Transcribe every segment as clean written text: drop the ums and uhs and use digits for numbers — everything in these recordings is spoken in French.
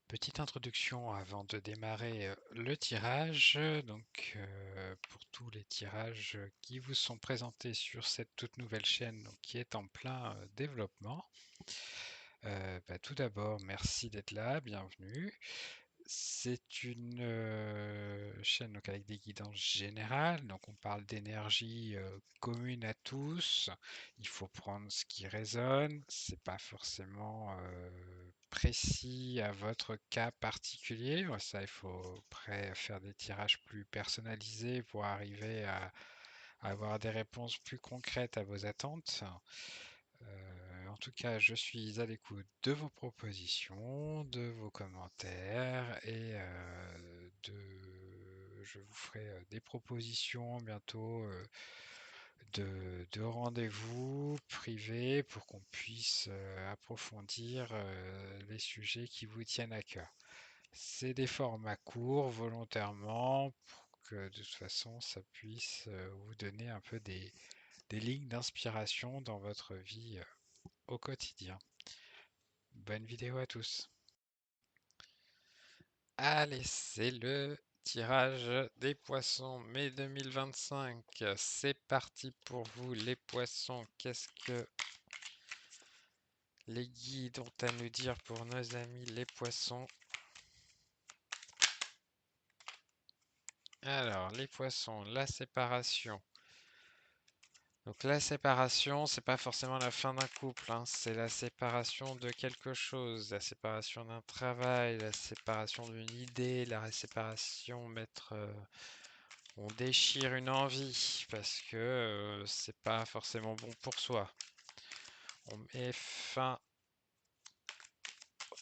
Petite introduction avant de démarrer le tirage. Pour tous les tirages qui vous sont présentés sur cette toute nouvelle chaîne qui est en plein développement. Tout d'abord, merci d'être là, bienvenue. C'est une chaîne avec des guidances générales, donc on parle d'énergie commune à tous. Il faut prendre ce qui résonne, c'est pas forcément précis à votre cas particulier. Ça, il faut après faire des tirages plus personnalisés pour arriver à avoir des réponses plus concrètes à vos attentes. En tout cas, je suis à l'écoute de vos propositions, de vos commentaires je vous ferai des propositions bientôt de rendez-vous privés pour qu'on puisse approfondir les sujets qui vous tiennent à cœur. C'est des formats courts volontairement pour que de toute façon ça puisse vous donner un peu des lignes d'inspiration dans votre vie au quotidien. Bonne vidéo à tous. Allez, c'est le tirage des poissons mai 2025. C'est parti pour vous les poissons. Qu'est-ce que les guides ont à nous dire pour nos amis les poissons? Alors, les poissons, la séparation. Donc la séparation, c'est pas forcément la fin d'un couple, hein, c'est la séparation de quelque chose, la séparation d'un travail, la séparation d'une idée, la séparation, on déchire une envie parce que c'est pas forcément bon pour soi. On met fin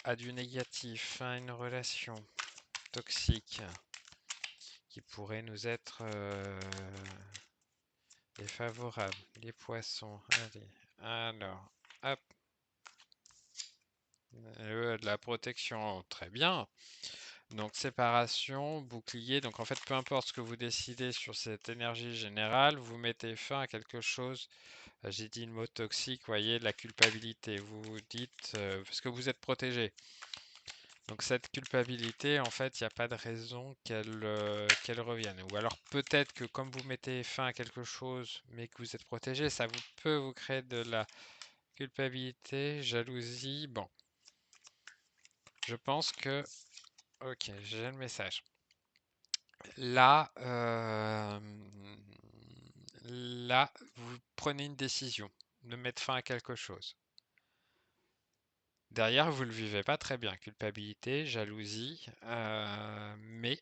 à du négatif, fin à une relation toxique qui pourrait nous être défavorable. Les poissons, allez, alors, hop. De la protection, très bien. Donc séparation, bouclier. Donc en fait, peu importe ce que vous décidez sur cette énergie générale, vous mettez fin à quelque chose. J'ai dit le mot toxique, voyez, de la culpabilité. Vous vous dites, parce que vous êtes protégé. Donc cette culpabilité, en fait, il n'y a pas de raison qu'elle revienne. Ou alors peut-être que comme vous mettez fin à quelque chose, mais que vous êtes protégé, ça peut vous créer de la culpabilité, jalousie. Bon, je pense que ok, j'ai le message. Là, là, vous prenez une décision de mettre fin à quelque chose. Derrière, vous ne le vivez pas très bien. Culpabilité, jalousie, mais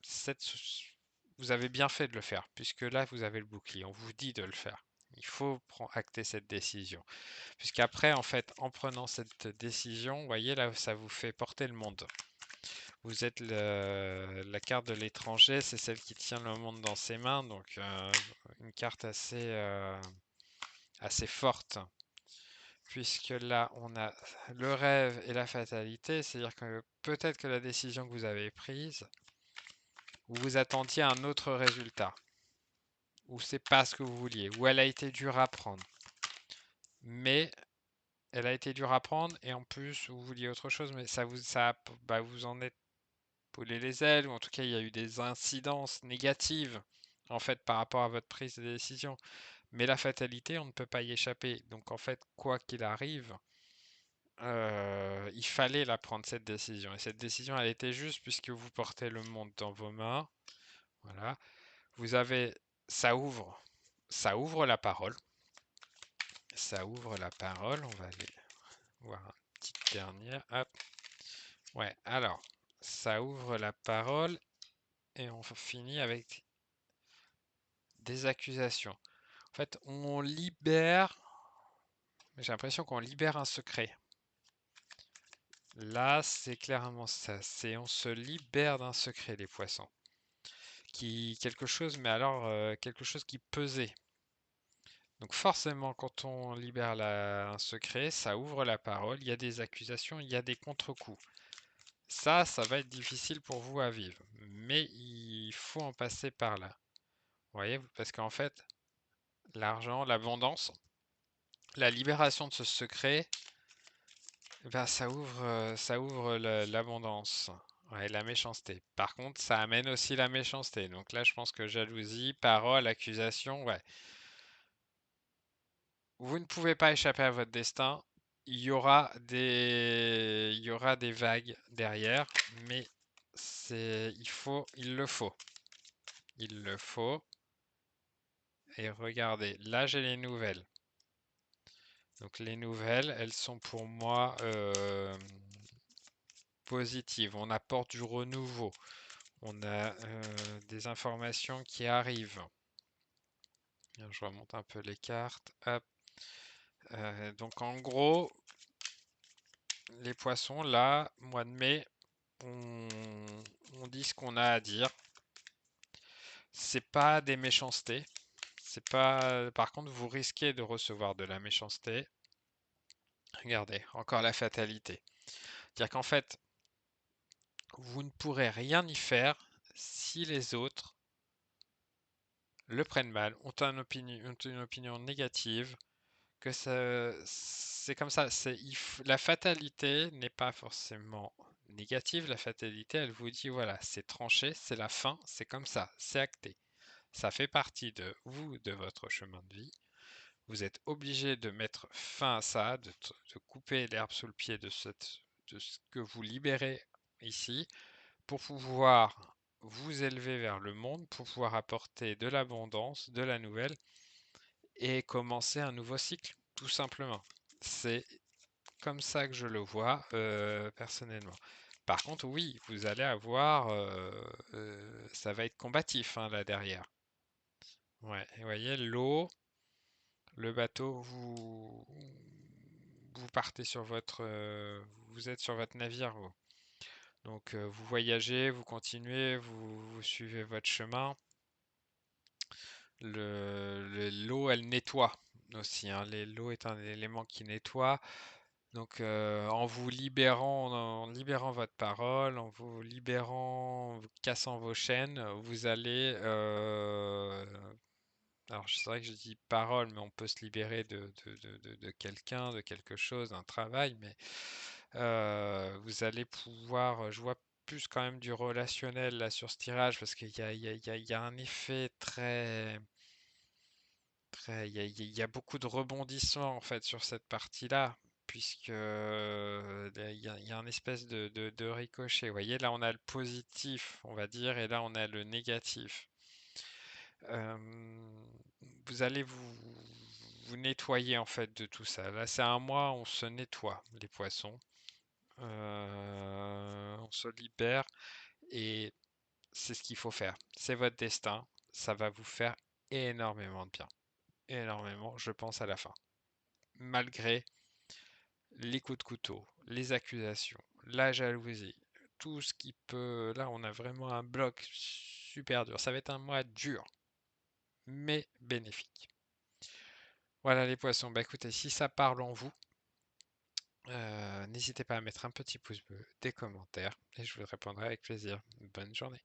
cette- vous avez bien fait de le faire, puisque là, vous avez le bouclier. On vous dit de le faire. Il faut acter cette décision. Puisqu'après, en fait, en prenant cette décision, vous voyez, là, ça vous fait porter le monde. Vous êtes la carte de l'étranger, c'est celle qui tient le monde dans ses mains, donc une carte assez forte, puisque là on a le rêve et la fatalité, c'est-à-dire que peut-être que la décision que vous avez prise, vous vous attendiez à un autre résultat, ou c'est pas ce que vous vouliez, ou elle a été dure à prendre, mais elle a été dure à prendre et en plus vous vouliez autre chose, mais vous en êtes brûlé les ailes, ou en tout cas il y a eu des incidences négatives en fait par rapport à votre prise de décision. Mais la fatalité, on ne peut pas y échapper. Donc en fait, quoi qu'il arrive, il fallait la prendre cette décision. Et cette décision, elle était juste puisque vous portez le monde dans vos mains. Voilà. Vous avez, ça ouvre la parole. Ça ouvre la parole. On va aller voir une petite dernière. Hop. Ouais. Alors, ça ouvre la parole et on finit avec des accusations. En fait, on libère, j'ai l'impression qu'on libère un secret. Là, c'est clairement ça. C'est on se libère d'un secret, les poissons. Quelque chose, mais alors quelque chose qui pesait. Donc forcément, quand on libère un secret, ça ouvre la parole. Il y a des accusations, il y a des contre-coups. Ça va être difficile pour vous à vivre, mais il faut en passer par là. Vous voyez, parce qu'en fait, l'argent, l'abondance, la libération de ce secret, Ben, ça ouvre l'abondance. Ouais, la méchanceté. Par contre, ça amène aussi la méchanceté. Donc là, je pense que jalousie, parole, accusation, ouais. Vous ne pouvez pas échapper à votre destin. Il y aura des vagues derrière, mais il le faut. Il le faut. Et regardez, là j'ai les nouvelles. Donc les nouvelles, elles sont pour moi positives. On apporte du renouveau. On a des informations qui arrivent. Je remonte un peu les cartes. Hop. Donc en gros, les poissons, là, mois de mai, on, on dit ce qu'on a à dire. C'est pas des méchancetés. C'est pas. Par contre, vous risquez de recevoir de la méchanceté. Regardez, encore la fatalité. C'est-à-dire qu'en fait, vous ne pourrez rien y faire si les autres le prennent mal, ont une opinion négative, que c'est comme ça. La fatalité n'est pas forcément négative. La fatalité, elle vous dit, voilà, c'est tranché, c'est la fin, c'est comme ça, c'est acté. Ça fait partie de vous, de votre chemin de vie. Vous êtes obligé de mettre fin à ça, de couper l'herbe sous le pied de ce que vous libérez ici pour pouvoir vous élever vers le monde, pour pouvoir apporter de l'abondance, de la nouvelle et commencer un nouveau cycle, tout simplement. C'est comme ça que je le vois personnellement. Par contre, oui, vous allez avoir, ça va être combatif hein, là derrière. Ouais, vous voyez, l'eau, le bateau, vous partez sur vous êtes sur votre navire, vous. Donc vous voyagez, vous continuez, vous suivez votre chemin. L'eau, elle nettoie aussi, hein. L'eau est un élément qui nettoie. Donc en vous libérant, en libérant votre parole, en vous libérant, en vous cassant vos chaînes, vous allez alors c'est vrai que je dis parole, mais on peut se libérer de quelqu'un, de quelque chose, d'un travail, mais vous allez pouvoir, je vois plus quand même du relationnel là sur ce tirage, parce qu'il y a, il y a un effet il y a beaucoup de rebondissements en fait sur cette partie-là, puisque il y a un espèce de ricochet. Vous voyez, là on a le positif, on va dire, et là on a le négatif. Euh, vous allez vous nettoyer en fait de tout ça. Là, c'est un mois, on se nettoie, les poissons. On se libère et c'est ce qu'il faut faire. C'est votre destin. Ça va vous faire énormément de bien. Énormément, je pense, à la fin. Malgré les coups de couteau, les accusations, la jalousie, tout ce qui peut. Là, on a vraiment un bloc super dur. Ça va être un mois dur, mais bénéfique. Voilà les poissons. Bah écoutez, si ça parle en vous, n'hésitez pas à mettre un petit pouce bleu, des commentaires, et je vous répondrai avec plaisir. Bonne journée.